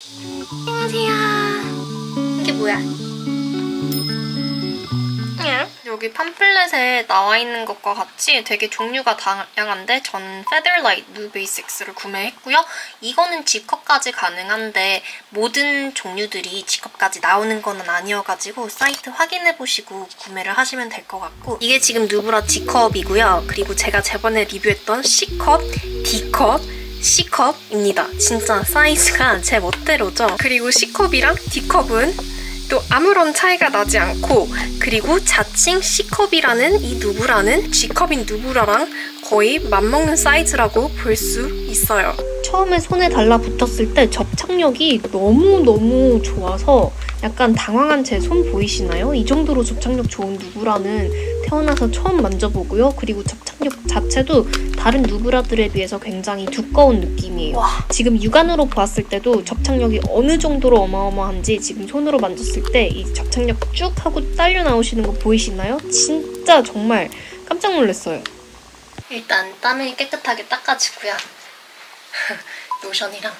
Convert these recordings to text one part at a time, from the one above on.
안녕하세요. 이게 뭐야? 여기 팜플렛에 나와 있는 것과 같이 되게 종류가 다양한데 저는 Featherlight Nude Basics를 구매했고요. 이거는 G컵까지 가능한데 모든 종류들이 G컵까지 나오는 거는 아니어가지고 사이트 확인해보시고 구매를 하시면 될 것 같고, 이게 지금 누브라 G컵이고요. 그리고 제가 저번에 리뷰했던 C컵, D컵, C컵입니다. 진짜 사이즈가 제 멋대로죠. 그리고 C컵이랑 D컵은 또 아무런 차이가 나지 않고, 그리고 자칭 C컵이라는 이 누브라는 G컵인 누브라랑 거의 맞먹는 사이즈라고 볼 수 있어요. 처음에 손에 달라붙었을 때 접착력이 너무너무 좋아서 약간 당황한 제 손 보이시나요? 이 정도로 접착력 좋은 누브라는 태어나서 처음 만져보고요. 그리고 접착력 자체도 다른 누브라들에 비해서 굉장히 두꺼운 느낌이에요. 와. 지금 육안으로 보았을 때도 접착력이 어느 정도로 어마어마한지 지금 손으로 만졌을 때 이 접착력 쭉 하고 딸려 나오시는 거 보이시나요? 진짜 정말 깜짝 놀랐어요. 일단 땀을 깨끗하게 닦아주고요. 로션이랑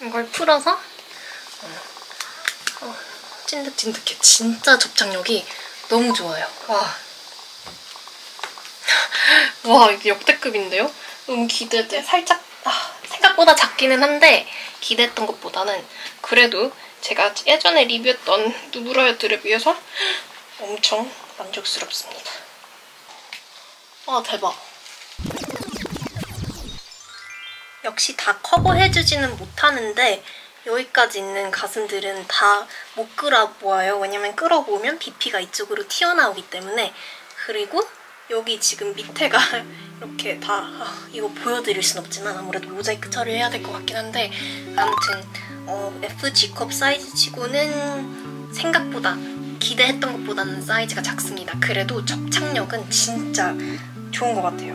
이걸 풀어서 찐득찐득해. 진짜 접착력이 너무 좋아요. 와 이게 역대급인데요? 너무 기대돼. 살짝 생각보다 작기는 한데 기대했던 것보다는 그래도 제가 예전에 리뷰했던 누브라들에 비해서 엄청 만족스럽습니다. 대박. 역시 다 커버해주지는 못하는데 여기까지 있는 가슴들은 다 못 끌어모아요. 왜냐면 끌어모으면 BP가 이쪽으로 튀어나오기 때문에. 그리고 여기 지금 밑에가 이렇게 다 이거 보여드릴 순 없지만 아무래도 모자이크 처리해야 될 것 같긴 한데, 아무튼 FG컵 사이즈 치고는 생각보다 기대했던 것보다는 사이즈가 작습니다. 그래도 접착력은 진짜 좋은 것 같아요.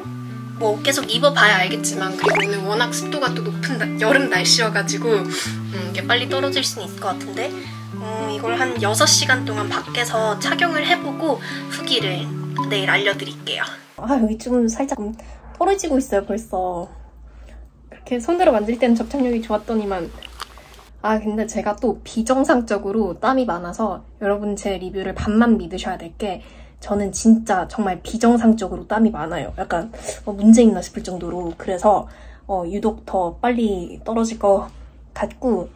뭐 계속 입어봐야 알겠지만, 그리고 오늘 워낙 습도가 또 높은 여름 날씨여가지고 이게 빨리 떨어질 수는 있을 것 같은데, 이걸 한 6시간 동안 밖에서 착용을 해보고 후기를 내일 알려드릴게요. 여기 좀 살짝 떨어지고 있어요 벌써. 그렇게 손으로 만질 때는 접착력이 좋았더니만. 근데 제가 또 비정상적으로 땀이 많아서 여러분 제 리뷰를 반만 믿으셔야 될 게, 저는 진짜 정말 비정상적으로 땀이 많아요. 약간 문제 있나 싶을 정도로. 그래서 유독 더 빨리 떨어질 것 같고,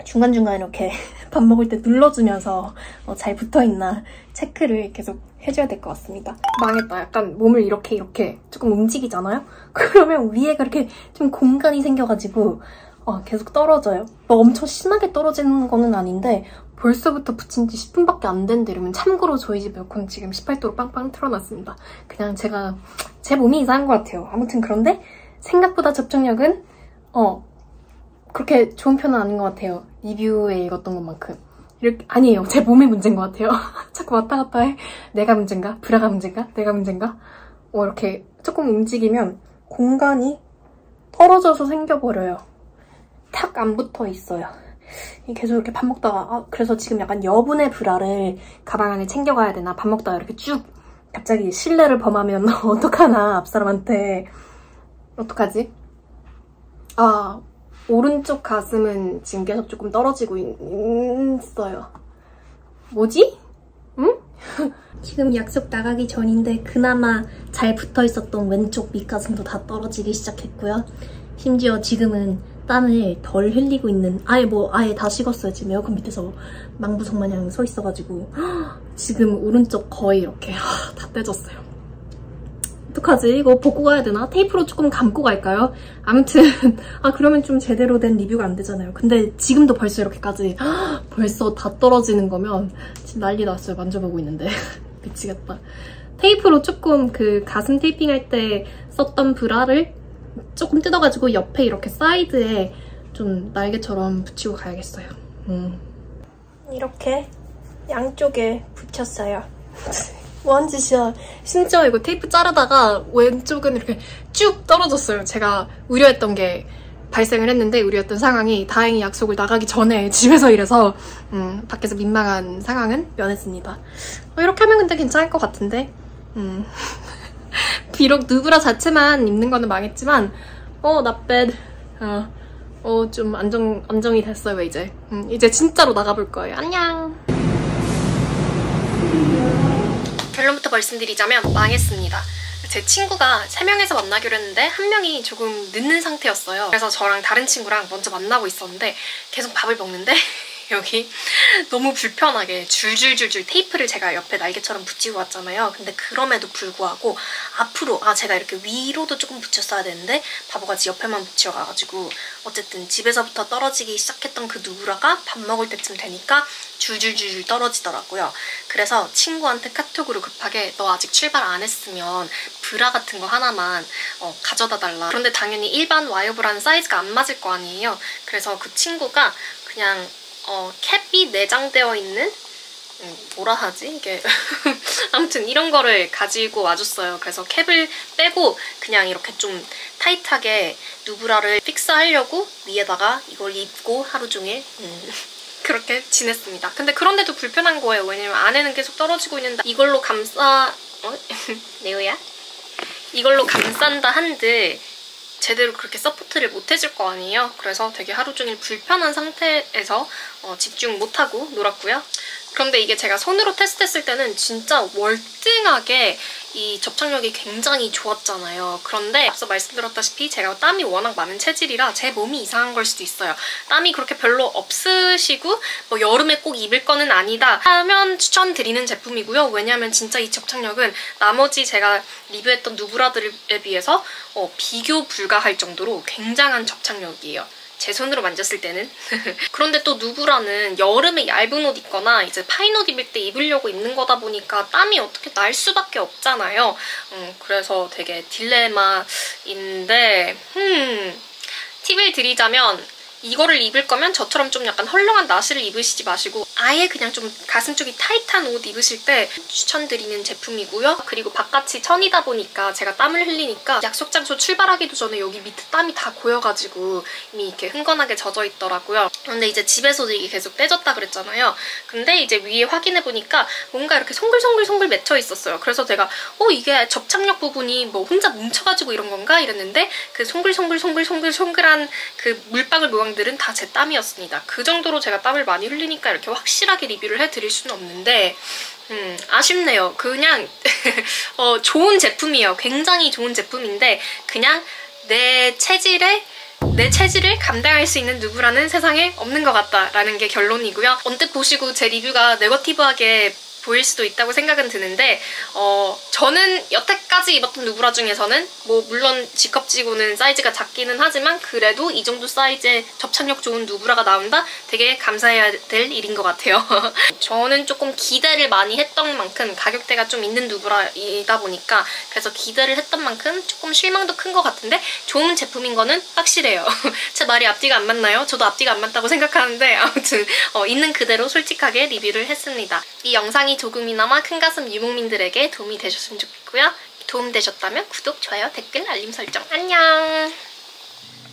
중간중간 이렇게 밥 먹을 때 눌러주면서 잘 붙어있나 체크를 계속 해줘야 될 것 같습니다. 망했다. 약간 몸을 이렇게 조금 움직이잖아요? 그러면 위에 그렇게 좀 공간이 생겨가지고 계속 떨어져요. 엄청 심하게 떨어지는 거는 아닌데 벌써부터 붙인 지 10분밖에 안 됐는데, 이러면 참고로 저희 집 에어컨 지금 18도로 빵빵 틀어놨습니다. 그냥 제 몸이 이상한 것 같아요. 아무튼 그런데 생각보다 접착력은 그렇게 좋은 편은 아닌 것 같아요. 리뷰에 읽었던 것만큼. 아니에요. 제 몸의 문제인 것 같아요. 자꾸 왔다 갔다 해. 내가 문제인가? 브라가 문제인가? 내가 문제인가? 이렇게 조금 움직이면 공간이 떨어져서 생겨버려요. 탁 안 붙어 있어요. 계속 이렇게 밥 먹다가 그래서 지금 약간 여분의 브라를 가방 안에 챙겨가야 되나, 밥 먹다가 이렇게 쭉 갑자기 실례를 범하면 어떡하나, 앞사람한테. 어떡하지? 오른쪽 가슴은 지금 계속 조금 떨어지고 있어요. 뭐지? 응? 지금 약속 나가기 전인데 그나마 잘 붙어있었던 왼쪽 밑가슴도 다 떨어지기 시작했고요. 심지어 지금은 땀을 덜 흘리고 있는, 아예 다 식었어요. 지금 에어컨 밑에서 망부석 마냥 서 있어가지고 지금 오른쪽 거의 이렇게 다 떼졌어요. 어떡하지? 이거 벗고 가야 되나? 테이프로 조금 감고 갈까요? 아무튼 그러면 좀 제대로 된 리뷰가 안 되잖아요. 근데 지금도 벌써 이렇게까지 벌써 다 떨어지는 거면 지금 난리 났어요. 만져보고 있는데 미치겠다. 테이프로 조금 그 가슴 테이핑할 때 썼던 브라를 조금 뜯어가지고 옆에 이렇게 사이드에 좀 날개처럼 붙이고 가야겠어요. 이렇게 양쪽에 붙였어요. 뭐한 짓이야. 심지어 이거 테이프 자르다가 왼쪽은 이렇게 쭉 떨어졌어요. 제가 우려했던 게 발생을 했는데, 우려했던 상황이 다행히 약속을 나가기 전에 집에서 일해서 밖에서 민망한 상황은 면했습니다. 이렇게 하면 근데 괜찮을 것 같은데. 비록 누브라 자체만 입는 거는 망했지만 not bad. 좀 안정이 됐어요, 이제. 이제 진짜로 나가볼 거예요. 안녕. 결론부터 말씀드리자면 망했습니다. 제 친구가 3명에서 만나기로 했는데 1명이 조금 늦는 상태였어요. 그래서 저랑 다른 친구랑 먼저 만나고 있었는데 계속 밥을 먹는데 여기 너무 불편하게 줄줄줄줄 테이프를 제가 옆에 날개처럼 붙이고 왔잖아요. 근데 그럼에도 불구하고 앞으로 제가 이렇게 위로도 조금 붙였어야 되는데 바보같이 옆에만 붙여가지고 어쨌든 집에서부터 떨어지기 시작했던 그 누브라가 밥 먹을 때쯤 되니까 줄줄줄 떨어지더라고요. 그래서 친구한테 카톡으로 급하게 너 아직 출발 안 했으면 브라 같은 거 하나만 가져다 달라. 그런데 당연히 일반 와이어브라는 사이즈가 안 맞을 거 아니에요. 그래서 그 친구가 그냥 캡이 내장되어 있는 뭐라 하지? 이게 아무튼 이런 거를 가지고 와줬어요. 그래서 캡을 빼고 그냥 이렇게 좀 타이트하게 누브라를 픽스하려고 위에다가 이걸 입고 하루 종일 그렇게 지냈습니다. 근데 그런데도 불편한 거예요. 왜냐면 안에는 계속 떨어지고 있는데 이걸로 네오야? 이걸로 감싼다 한들 제대로 그렇게 서포트를 못 해줄 거 아니에요. 그래서 되게 하루 종일 불편한 상태에서 집중 못하고 놀았고요. 그런데 이게 제가 손으로 테스트했을 때는 진짜 월등하게 이 접착력이 굉장히 좋았잖아요. 그런데 앞서 말씀드렸다시피 제가 땀이 워낙 많은 체질이라 제 몸이 이상한 걸 수도 있어요. 땀이 그렇게 별로 없으시고 뭐 여름에 꼭 입을 거는 아니다 하면 추천드리는 제품이고요. 왜냐하면 진짜 이 접착력은 나머지 제가 리뷰했던 누브라들에 비해서 비교 불가할 정도로 굉장한 접착력이에요. 제 손으로 만졌을 때는. 그런데 또 누브라는 여름에 얇은 옷 입거나 이제 파인 옷 입을 때 입으려고 입는 거다 보니까 땀이 어떻게 날 수밖에 없잖아요. 그래서 되게 딜레마인데 팁을 드리자면 이거를 입을 거면 저처럼 좀 약간 헐렁한 나시를 입으시지 마시고 아예 그냥 좀 가슴 쪽이 타이트한 옷 입으실 때 추천드리는 제품이고요. 그리고 바깥이 천이다 보니까 제가 땀을 흘리니까 약속 장소 출발하기도 전에 여기 밑에 땀이 다 고여가지고 이미 이렇게 흥건하게 젖어 있더라고요. 근데 이제 집에서도 이게 계속 떼졌다 그랬잖아요. 근데 이제 위에 확인해보니까 뭔가 이렇게 송글송글 맺혀 있었어요. 그래서 제가 이게 접착력 부분이 뭐 혼자 뭉쳐가지고 이런 건가? 이랬는데 그 송글송글한 그 물방울 모양 들은 다 제 땀이었습니다. 그 정도로 제가 땀을 많이 흘리니까 이렇게 확실하게 리뷰를 해드릴 수는 없는데 아쉽네요. 그냥 좋은 제품이에요. 굉장히 좋은 제품인데 그냥 내 체질을 감당할 수 있는 누브라는 세상에 없는 것 같다라는 게 결론이고요. 언뜻 보시고 제 리뷰가 네거티브하게 보일 수도 있다고 생각은 드는데 저는 여태까지 입었던 누브라 중에서는 뭐 물론 G컵치고는 사이즈가 작기는 하지만 그래도 이 정도 사이즈의 접착력 좋은 누브라가 나온다? 되게 감사해야 될 일인 것 같아요. 저는 조금 기대를 많이 했던 만큼 가격대가 좀 있는 누브라이다 보니까 그래서 기대를 했던 만큼 조금 실망도 큰 것 같은데 좋은 제품인 거는 확실해요. 제 말이 앞뒤가 안 맞나요? 저도 앞뒤가 안 맞다고 생각하는데 아무튼 있는 그대로 솔직하게 리뷰를 했습니다. 이 영상이 조금이나마 큰 가슴 유목민들에게 도움이 되셨으면 좋겠고요. 도움되셨다면 구독, 좋아요, 댓글, 알림 설정. 안녕!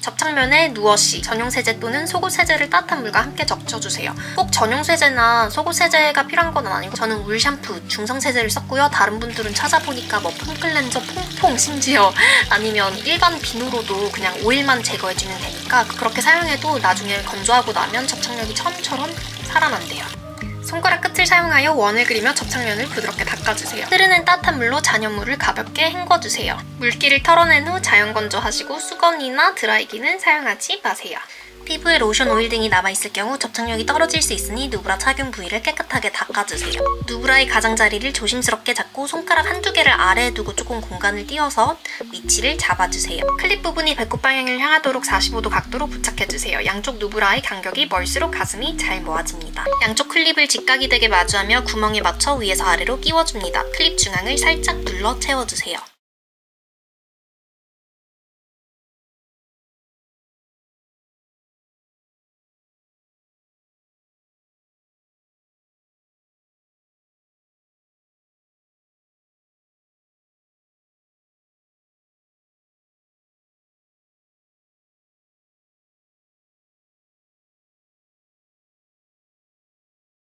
접착면에 누워시, 전용 세제 또는 속옷 세제를 따뜻한 물과 함께 적셔주세요. 꼭 전용 세제나 속옷 세제가 필요한 건 아니고 저는 울 샴푸, 중성 세제를 썼고요. 다른 분들은 찾아보니까 뭐 폼클렌저, 퐁퐁 심지어 아니면 일반 비누로도 그냥 오일만 제거해주면 되니까 그렇게 사용해도 나중에 건조하고 나면 접착력이 처음처럼 살아난대요. 손가락 끝을 사용하여 원을 그리며 접착면을 부드럽게 닦아주세요. 흐르는 따뜻한 물로 잔여물을 가볍게 헹궈주세요. 물기를 털어낸 후 자연 건조하시고 수건이나 드라이기는 사용하지 마세요. 피부에 로션, 오일 등이 남아있을 경우 접착력이 떨어질 수 있으니 누브라 착용 부위를 깨끗하게 닦아주세요. 누브라의 가장자리를 조심스럽게 잡고 손가락 한두 개를 아래에 두고 조금 공간을 띄워서 위치를 잡아주세요. 클립 부분이 배꼽 방향을 향하도록 45도 각도로 부착해주세요. 양쪽 누브라의 간격이 멀수록 가슴이 잘 모아집니다. 양쪽 클립을 직각이 되게 마주하며 구멍에 맞춰 위에서 아래로 끼워줍니다. 클립 중앙을 살짝 눌러 채워주세요.